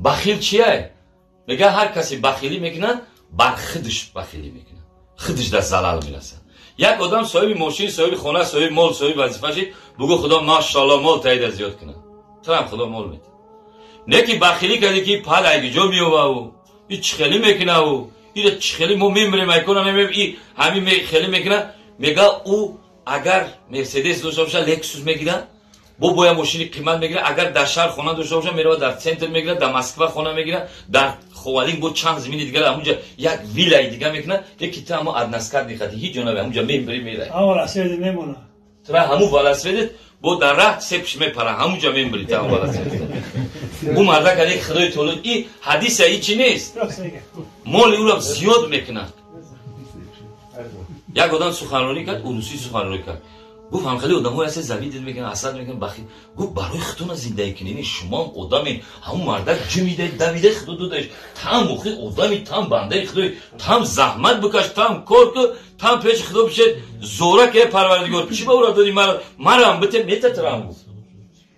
بخیل چیه؟ میگه هر کسی بخیلی میکنه بر خودش بخیلی میکنه، خودش در زلال میرسه. یک آدم صاحب ماشین، صاحب خانه، صاحب مال، صاحب وظیفه‌ش بگو خدا ماشاءالله مال تایید زیاد کنه، تو هم خدا مال میده. نه که بخیلی کردی که پل ایجا میوه و این چخلی میکنه و این چخلی مو میمریم میکنه نمیم این همین خیلی میکنه. میگه او اگر مرسدس داشته باشه لکسوس میگیره، باید ماشین قیمت میگیره. اگر در شهر خانه داشته باشه میره در سنتر میگیره، در مسکو خانه میگیره، در خوالینگ با چند زمین دیگه همونجا یک ویلای دیگه میکنه. یکی تا همون ادنسکر نیختی هیچ جانبه همونجا میره اول اسید میمونه تو همون والاسفید با در راه سپش میپره همونجا میبری تا والاسفید. اون مرده که خدای تولد این حدیث هیچی نیست، مال او را زیاد میکنه. یک آدم سخنرانی کرد، روسی سخنرانی کرد، گفت هم خیلی آدم‌ها اصلا زوید میکنن، حسد میکنن، بخیل. گفت برای خودتون زندگی کنین، شما آدمی همون مرده جمیده دویده خدا دادش، تام مخی آدمی تام بنده خدای، تام زحمت بکش، تام کار کن، تام پیش خدا بشه زوره که پروردگار چی به او را دادی مرا هم بته میتترم. گفت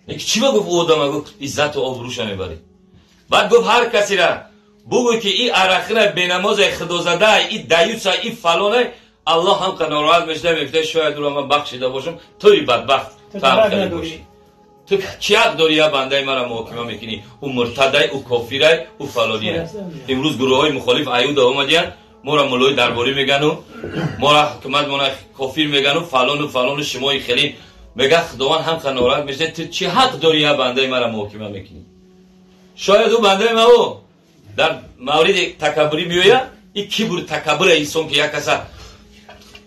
یک چی گفت آدم؟ گفت عزت و آبروش میبری. بعد گفت هر کسی را بگو که این عرقه به نماز خدا زده، این دیوسا، این فلانه، الله هم قناعت میشه. میگه شاید رو من بخشیده باشم، توی بدبخت فهم باشی. تو چی حق داری یا بنده مرا محاکمه میکنی؟ او مرتدی، او کافره، او فلانیه. امروز گروه های مخالف ایود اومدن ما را مولای درباری میگن و ما را حکومت ما را کافر میگن و فلان شمای خیلی. میگه خداوند هم قناعت میشه، تو چی حق داری یا بنده مرا محاکمه میکنی؟ شاید او بنده ما او در مورد تکبری میوید. این کبر تکبر انسان که یک کسا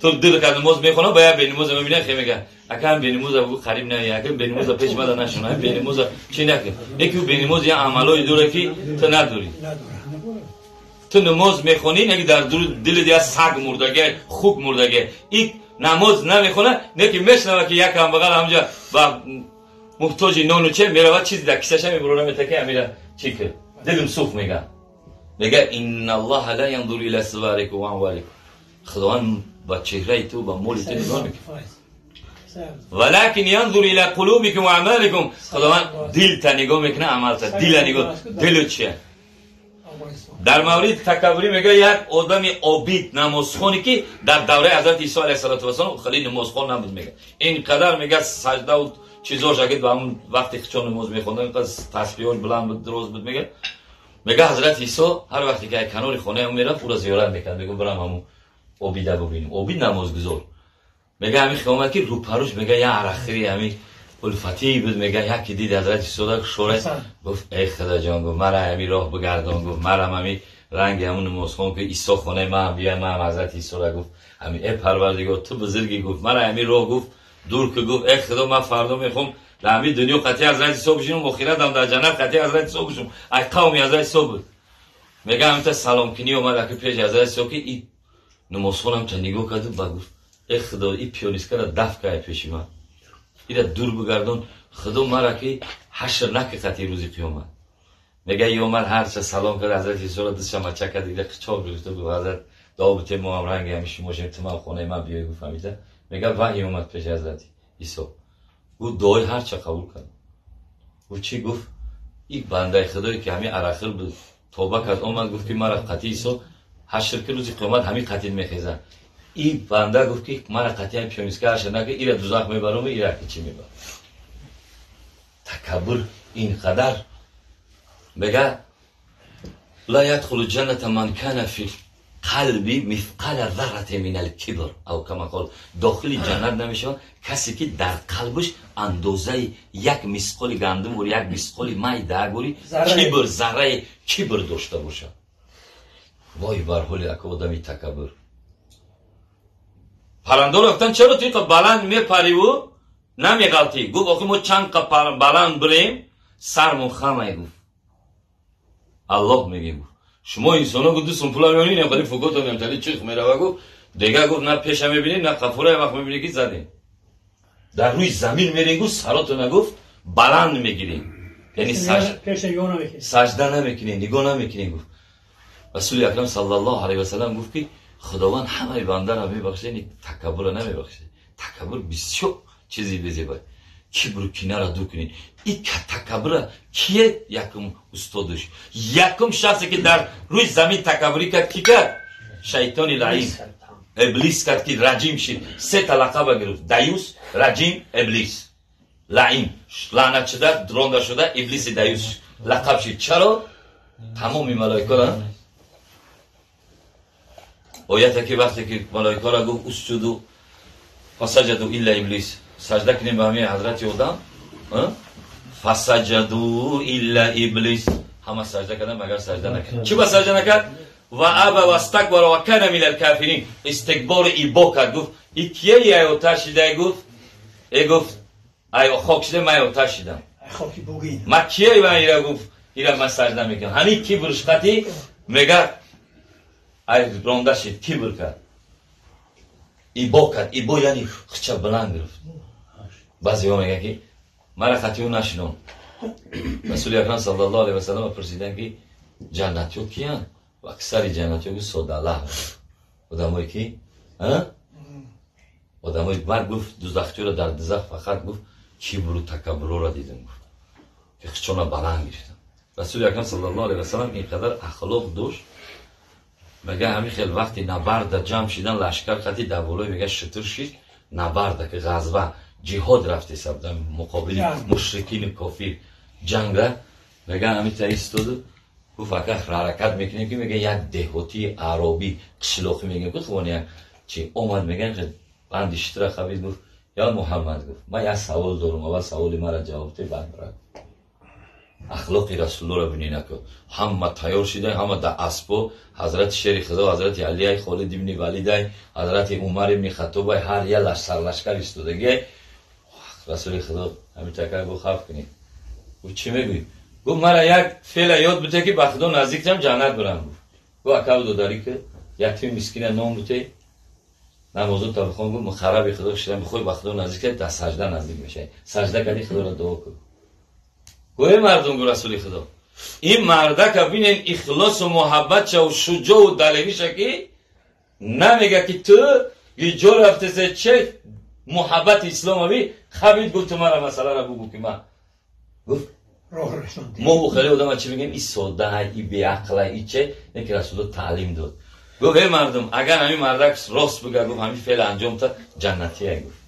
تو دل که نماز میخونه باید به نماز میبینه خیلی میگه اکم به نماز بگو قریب نمیه، اکم به نماز پیش بده نشونه، به نماز چی نکن. یکی به نماز یه عملای دوره که تو نداری. تو نماز میخونی نگی در دل دیگه سگ مردگه، خوک مردگه. این نماز نمیخونه نگی میشنوه که یک هم بغل همجا و محتاج نانو چه میره و چیزی در کسش میبره میتکه میره چی که دلم سوخ میگه. میگه ان الله لا ينظر الى صوركم واموالكم، خداوند با چهره تو با مول تو نگاه میکنه، ولكن ينظر الى قلوبكم واعمالكم، خداوند دل تا نگاه میکنه، عمل تا دل نگاه. دل چیه؟ در مورد تکبری میگه یک آدم عابد نمازخوانی که در دوره حضرت عیسی علیه السلام خیلی نمازخوان نبود. میگه اینقدر میگه سجده و چیزاش اگه با همون وقتی چون نماز میخوندن اینقدر تسبیحاش بلند بود دراز بود. میگه حضرت عیسی هر وقتی که کنار خونه هم میره پورا زیارت میکنه. میگه برام همون عابده ببینیم، عابد نمازگزار. میگه همین خیامت که رو پروش میگه یا عرخری همین الفتی بود. میگه یکی دید حضرت عیسی را شوره گفت ای خدا جان، گفت مرا همین راه بگردان، گفت مرا همین رنگ همون نمازخوان که عیسی خونه من بیا. من حضرت عیسی را گفت همین ای پروردگار تو بزرگی، گفت مرا همین راه گفت دور که گفت ای خدا من فردا میخوام در همین دنیا قطعی حضرت عیسی بشم و آخرت هم در جنت قطعی حضرت عیسی بشم. ای قومی حضرت عیسی بود. میگه همین تا سلام کنی اومد که پیش حضرت عیسی که این نمازخوانم تا نگاه کرد و گفت ای خدا این پیانیسکا را دفع کرد پیش من، این دور بگردون خدا مرا که حشر نکه قطعی روزی قیامت. میگه یومر هر چه سلام کرد حضرت عیسی را دستشم چک کرد دیگه چاپ گرفته بود. حضرت داوود ما هم رنگ همیشه ماشین تمام خونه من بیای گفت فهمیده. میگه وحی اومد پیش حضرت عیسی گفت دعای هر چه قبول کرد. گفت چی؟ گفت این بنده خدایی که همین عرقل بود توبه کرد اومد گفت که مرا قطعی عیسی حشر که روزی قیامت همین قطعی میخیزه. این بنده گفت که مرا قطعی پیانیسکا حشر نکه، ایره دوزخ میبرم و ایره که چی میبرم. تکبر اینقدر. میگه لا يدخل الجنة من كان في قلبی مثقال ذره من الكبر او کما قال، داخل جنت نمیشه کسی که در قلبش اندازه یک مسقال گندم و یک مسقال مای داغوری کبر، ذره کبر داشته باشه. وای بر حال یک آدمی تکبر. پرنده رفتن چرا توی بلند میپری و نمیغلطی؟ گفت آخه ما چند بلند بریم سرمون خمه. گفت الله میگه شما انسان ها گفت سنپولا میبینید نمیخوادی فکوت هم نمیتونی چیخ میره و گفت دیگه گفت نه پیش هم میبینید نه قفوره وقت میبینید که زدیم در روی زمین میرین. گفت سراتو نگفت بلند میگیریم، یعنی سجده نمیکنین، نگاه نمیکنین. گفت رسول اکرم صلی الله علیه و سلم گفت که خداوند همه بنده را میبخشه، یعنی تکبر را نمیبخشه. تکبر بسیار چیزی بزیبای. کبر کنار دور کنی. این تکبر کیه یکم استادش؟ یکم شخصی که در روی زمین تکبری کرد کی کرد؟ شیطان لعین ابلیس کرد که رجیم شد. سه تا لقب گرفت: دیوس، رجیم، ابلیس. لعین لعنت شده، درانده شده، ابلیس دیوس لقب شد. چرا؟ تمام ملائکه را آیت که وقتی که ملائکه را گفت اسجدوا فسجدوا الا ابلیس، سجده کنیم به همین حضرت آدم، فسجدوا الا ابلیس، همه سجده کردن مگر سجده نکرد. چی با سجده نکرد؟ و ابى واستكبر وكان من الكافرين، استکبار ایبا کرد. گفت این کیه ای آتش دیده؟ گفت ای خاک شده من آتش دیدم. خاکی بوگین ما کیه ای من گفت اینا من سجده میکنم. همین کبرش خطی میگه ای رونده شد، کبر کرد، ایبا کرد. ایبا یعنی خچه بلند گرفت. بعضی ها میگن که مرا خطی اون نشنون. رسول اکرم صلی الله علیه و سلم پرسیدن که جنتی ها کیان؟ و اکثر جنتی ها که سوداله آدمایی که آدمایی مرد گفت دوزختی را در دوزخ فقط گفت کبر و تکبر را دیدم، گفت که خچانا بلند گرفتن. رسول اکرم صلی الله علیه و سلم اینقدر اخلاق داشت، میگه همین خیلی وقتی نبرد جمع شدن لشکر خطی دبولای میگه شطور شد نبرد که غزوه جهاد رفته سبدن مقابل مشرکین کافر جنگ را، میگه همین تا ایستاد گفت اگر حرکت میکنه که میگه یک دهاتی عربی قشلاقی میگه گفت وانه چی اومد میگن که بندشتر خبید گفت یا محمد، گفت من یک سوال دارم، اول سوالی مرا جواب ده بعد برای اخلاق رسول الله را ببینید که همه تیار شده، همه در اسب حضرت شیر خدا، حضرت علی خالد ابن ولید، حضرت عمر ابن خطاب، هر یه سرلشکر ایستادگی. رسول خدا همین تکر گفت خف کنید. گفت چی میگوی؟ گفت مرا یک فعل یاد بده که به خدا نزدیک شم جنت برم. گفت اکاو دو داری که یتیم مسکین نام بوده نمازو تا بخون. گفت مخرب خدا شدن بخوای به خدا نزدیک در سجده نزدیک میشه، سجده کردی خدا را دعا کن. گوه مردم گو رسول خدا این مرده که بینین اخلاص و محبت و شجاع و دلیری که نمیگه که تو یه جا رفته سه چه محبت اسلام بی خبید گفت تو مرا مسئله را بگو که من گفت ما بخیلی آدم چی بگیم این ساده ای بی عقله ای چه نه که رسول الله تعلیم داد. گفت مردم اگر همین مرده راست بگه گفت همین فعل انجام تا جنتی های گفت